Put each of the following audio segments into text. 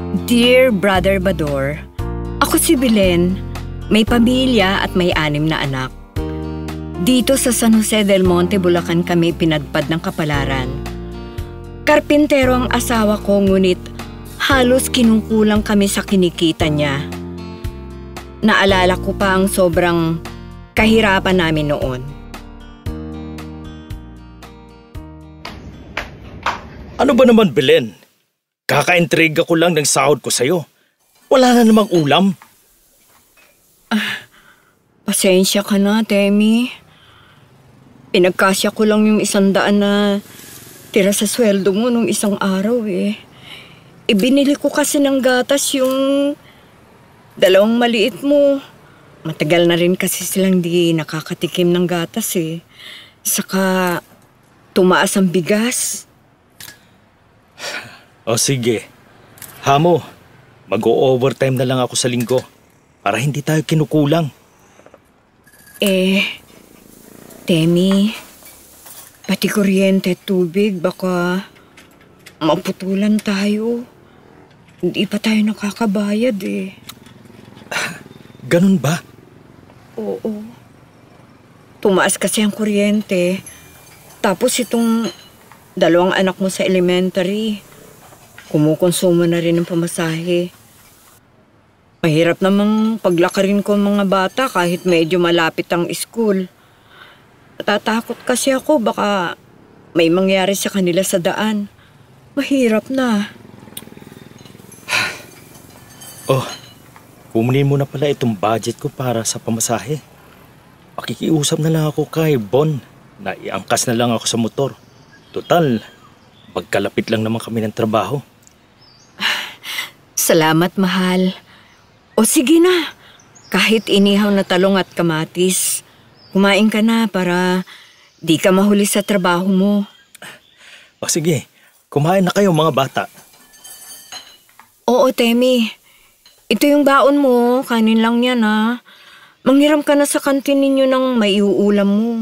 Dear Brother Bador, ako si Belen, may pamilya at may 6 na anak. Dito sa San Jose del Monte, Bulacan kami pinadpad ng kapalaran. Karpintero ang asawa ko, ngunit halos kinungkulang kami sa kinikita niya. Naalala ko pa ang sobrang kahirapan namin noon. Ano ba naman, Belen? Kaka-intriga ko lang ng sahod ko sa'yo. Wala na namang ulam. Pasensya ka na, Temi. Pinagkasya ko lang yung 100 na tira sa sweldo mo nung isang araw eh. Ibinili ko kasi ng gatas yung 2 maliit mo. Matagal na rin kasi silang di nakakatikim ng gatas eh. Saka tumaas ang bigas. O sige. Hamo, mag-o-overtime na lang ako sa linggo para hindi tayo kinukulang. Temi, pati kuryente at tubig, baka maputulan tayo. Hindi pa tayo nakakabayad eh. Ganun ba? Oo. Tumaas kasi ang kuryente. Tapos itong 2 anak mo sa elementary, kumukonsumo na rin ng pamasahe. Mahirap namang paglakarin ko ang mga bata kahit medyo malapit ang school. Natatakot kasi ako baka may mangyari sa kanila sa daan. Mahirap na. Oh, kunin mo na pala itong budget ko para sa pamasahe. Pakikiusap na lang ako kay Bon na iangkas na lang ako sa motor. Total, magkalapit lang naman kami ng trabaho. Salamat, mahal. O sige na, kahit inihaw na talong at kamatis, kumain ka na para di ka mahuli sa trabaho mo. O sige, kumain na kayo mga bata. Oo, Temi. Ito yung baon mo, kanin lang yan ha. Manghiram ka na sa kantin ninyo ng maiuulam mo.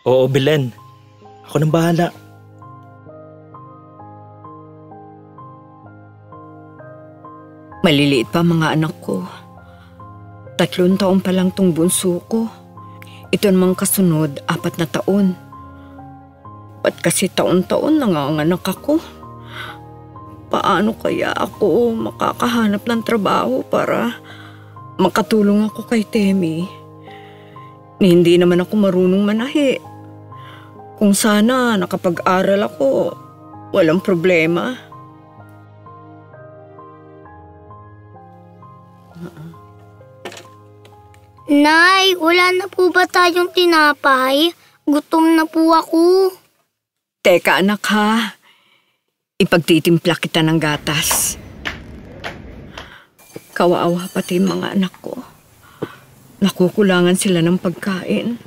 Oo, Belen. Ako nang bahala. Maliliit pa mga anak ko. 3 taon pa lang tong bunso ko. Ito namang kasunod, 4 na taon. Ba't kasi taon-taon nanganganak ako? Paano kaya ako makakahanap ng trabaho para makatulong ako kay Temi? Hindi naman ako marunong manahi. Kung sana nakapag-aral ako, walang problema. Nay, wala na po ba tayong tinapay? Gutom na po ako. Teka anak ha, ipagtitimpla kita ng gatas. Kawawa pati mga anak ko. Nakukulangan sila ng pagkain.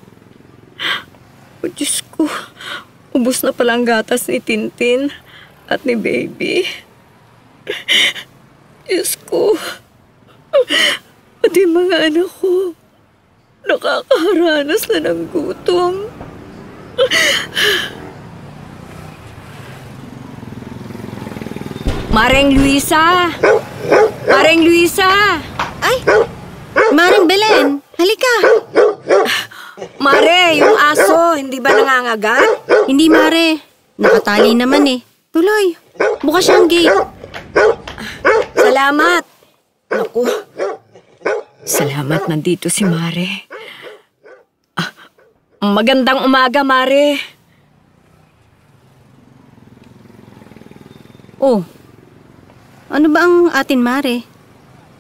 O Diyos ko, ubos na pala ang gatas ni Tintin at ni Baby. Diyos ko, pati mga anak ko, nakakaharanas na ng gutom. Maring Luisa! Maring Luisa! Ay! Maring Belen! Halika! Mare, yung aso, hindi ba nangangagat? Hindi, Mare. Nakatali naman eh. Tuloy. Bukas siyang gate. Salamat. Naku. Salamat nandito si Mare. Magandang umaga, Mare. Oh. Ano ba ang atin, Mare?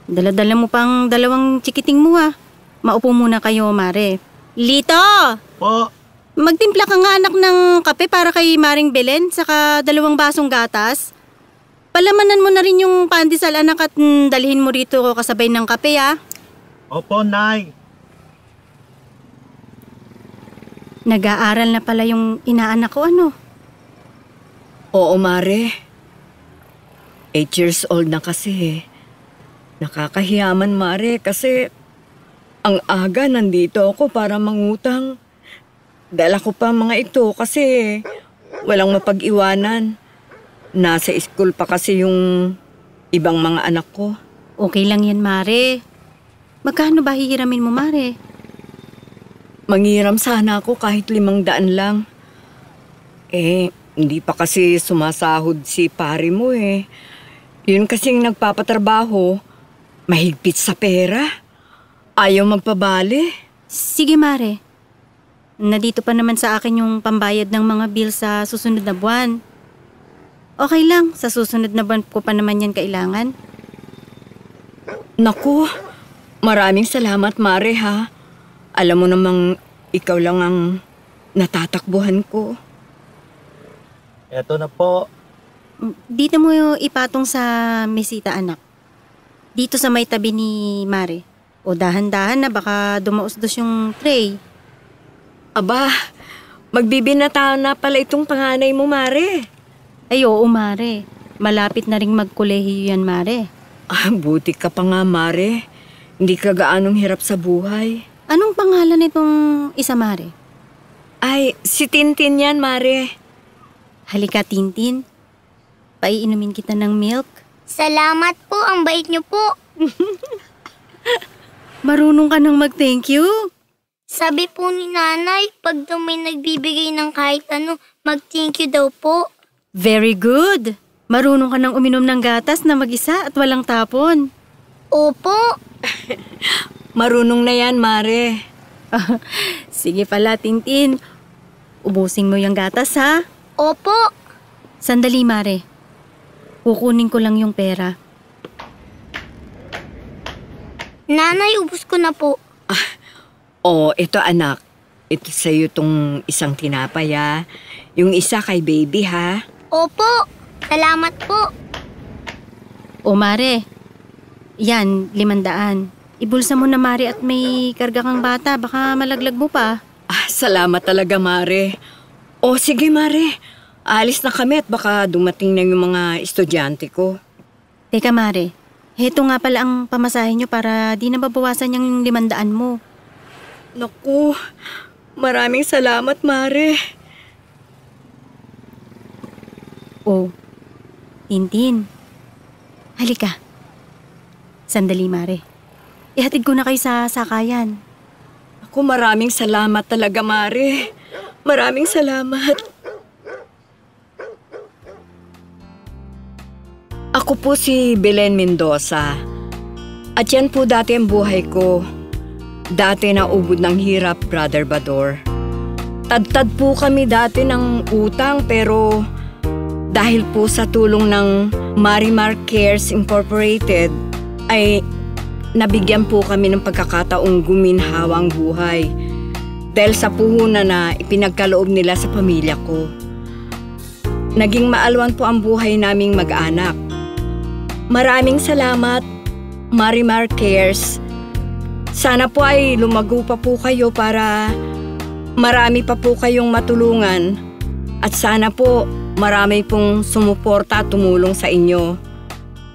Dala-dala mo pang 2 chikiting mo ah. Maupo muna kayo, Mare. Lito! Po. Magtimpla ka nga anak ng kape para kay Maring Belen, saka 2 basong gatas. Palamanan mo na rin yung pandesal anak at dalhin mo rito kasabay ng kape ah. Opo, Nay. Nag-aaral na pala yung inaanak ko ano? Oo, Mare. 8 years old na kasi. Nakakahiyaman, Mare, kasi ang aga nandito ako para mangutang. Dala ko pa mga ito kasi walang mapag-iwanan. Nasa school pa kasi yung ibang mga anak ko. Okay lang yan, Mare. Magkano ba hihiramin mo, Mare? Manghiram sana ako kahit 500 lang. Hindi pa kasi sumasahod si pare mo eh. Yun kasing nagpapatrabaho, mahigpit sa pera. Ayaw magpabali. Sige, Mare. Nandito pa naman sa akin yung pambayad ng mga bill sa susunod na buwan. Okay lang, sa susunod na buwan ko pa naman yan kailangan. Naku, maraming salamat Mare ha. Alam mo namang ikaw lang ang natatakbuhan ko. Eto na po. Dito mo ipatong sa mesita, anak. Dito sa may tabi ni Mare. O dahan-dahan na baka dumausdos yung tray. Aba, magbibinata na pala itong panganay mo Mare. Ay oo, Mare. Malapit na ring magkolehiyo yan, Mare. Buti ka pa nga Mare. Hindi ka gaanong hirap sa buhay. Anong pangalan nitong isa, Mare? Ay, si Tintin yan Mare. Halika, Tintin. Paiinumin kita ng milk. Salamat po, ang bait niyo po. Marunong ka nang mag-thank you. Sabi po ni nanay, pag daw may nagbibigay ng kahit ano, mag-thank you daw po. Very good. Marunong ka nang uminom ng gatas na mag-isa at walang tapon. Opo. Marunong na yan Mare. Sige pala, Tintin. Ubusin mo yung gatas, ha? Opo. Sandali, Mare. Kukunin ko lang yung pera. Nanay, ubus ko na po. Ito anak. Ito sa'yo tong isang tinapay ha. Yung isa kay baby ha. Opo. Salamat po. O, Mare. Yan, 500. Ibulsa mo na, Mare, at may karga kang bata. Baka malaglag mo pa. Salamat talaga Mare. Sige Mare. Alis na kami at baka dumating na yung mga estudyante ko. Teka, Mare. Heto nga pala ang pamasahe nyo para di na babawasan yung 500 mo. Naku, maraming salamat Mare. O, Tintin. Halika. Sandali, Mare. Ihatid ko na kayo sa sakayan. Ako maraming salamat talaga Mare. Maraming salamat. Ako po si Belen Mendoza. At yan po dati ang buhay ko. Dati na ubod ng hirap, Brother Bador. Tad-tad po kami dati ng utang pero dahil po sa tulong ng Marimar Cares Incorporated ay nabigyan po kami ng pagkakataong guminhawa ang buhay dahil sa puhunan na ipinagkaloob nila sa pamilya ko. Naging maalwan po ang buhay naming mag-anak. Maraming salamat, Marimar Cares. Sana po ay lumago pa po kayo para marami pa po kayong matulungan at sana po marami pong sumuporta at tumulong sa inyo.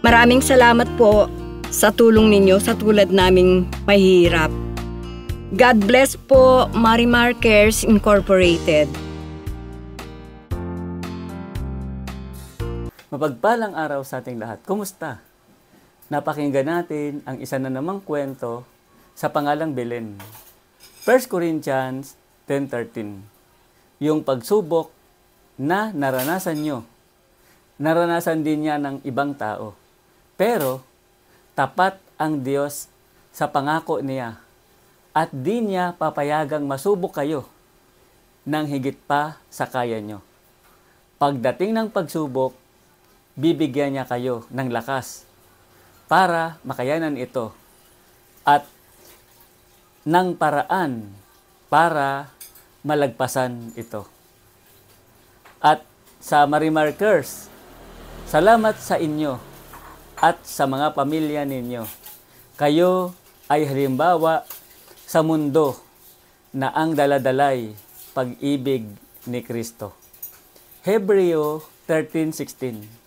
Maraming salamat po sa tulong ninyo sa tulad naming mahihirap. God bless po, Marimar Cares Incorporated. Mapagpalang araw sa ating lahat. Kumusta? Napakinggan natin ang isa na namang kwento sa pangalang Belen. 1 Corinthians 10:13. Yung pagsubok na naranasan nyo. Naranasan din niya ng ibang tao. Pero, tapat ang Diyos sa pangako niya at di niya papayagang masubok kayo ng higit pa sa kaya nyo. Pagdating ng pagsubok, bibigyan niya kayo ng lakas para makayanan ito at ng paraan para malagpasan ito. At sa Marimar Cares, salamat sa inyo at sa mga pamilya ninyo. Kayo ay halimbawa sa mundo na ang daladalay pag-ibig ni Kristo. Hebreo 13:16.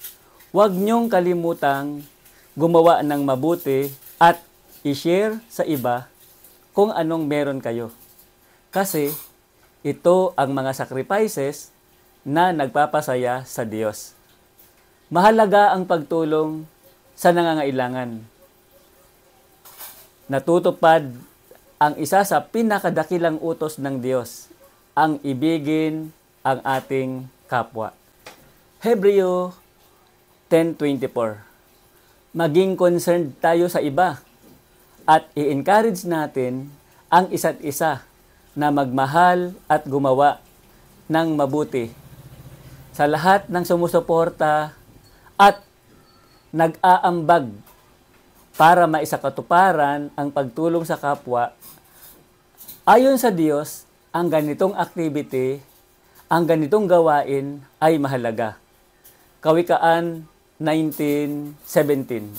Huwag niyong kalimutang gumawa ng mabuti at i-share sa iba kung anong meron kayo. Kasi ito ang mga sacrifices na nagpapasaya sa Diyos. Mahalaga ang pagtulong sa nangangailangan. Natutupad ang isa sa pinakadakilang utos ng Diyos, ang ibigin ang ating kapwa. Hebreo 10:24. Maging concerned tayo sa iba at i-encourage natin ang isa't isa na magmahal at gumawa ng mabuti sa lahat ng sumusuporta at nag-aambag para maisakatuparan ang pagtulong sa kapwa. Ayon sa Diyos, ang ganitong activity, ang ganitong gawain ay mahalaga. Kawikaan 19:17.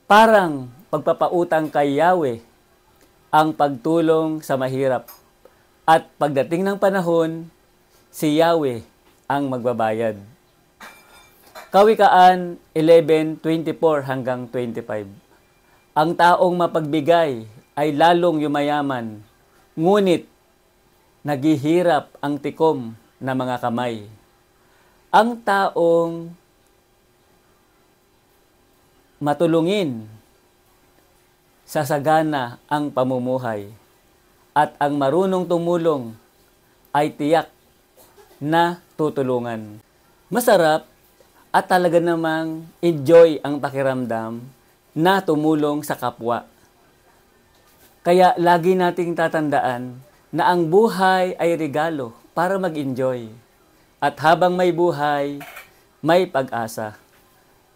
Parang pagpapautang kay Yahweh ang pagtulong sa mahirap. At pagdating ng panahon, si Yahweh ang magbabayad. Kawikaan 11:24 hanggang 25. Ang taong mapagbigay ay lalong yumayaman, ngunit naghihirap ang tikom na mga kamay. Ang taong matulungin, sasagana ang pamumuhay, at ang marunong tumulong ay tiyak na tutulungan. Masarap at talaga namang enjoy ang pakiramdam na tumulong sa kapwa. Kaya lagi nating tatandaan na ang buhay ay regalo para mag-enjoy. At habang may buhay, may pag-asa.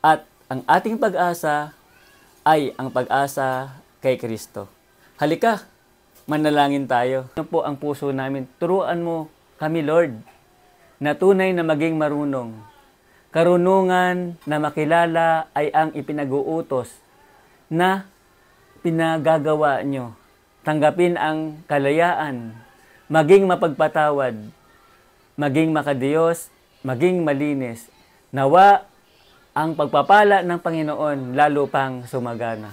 At ang ating pag-asa ay ang pag-asa kay Kristo. Halika, manalangin tayo. Ano po ang puso namin? Turuan mo kami, Lord, na tunay na maging marunong. Karunungan na makilala ay ang ipinag-uutos na pinagagawa nyo. Tanggapin ang kalayaan, maging mapagpatawad, maging makadiyos, maging malinis. Nawa ang pagpapala ng Panginoon lalo pang sumagana.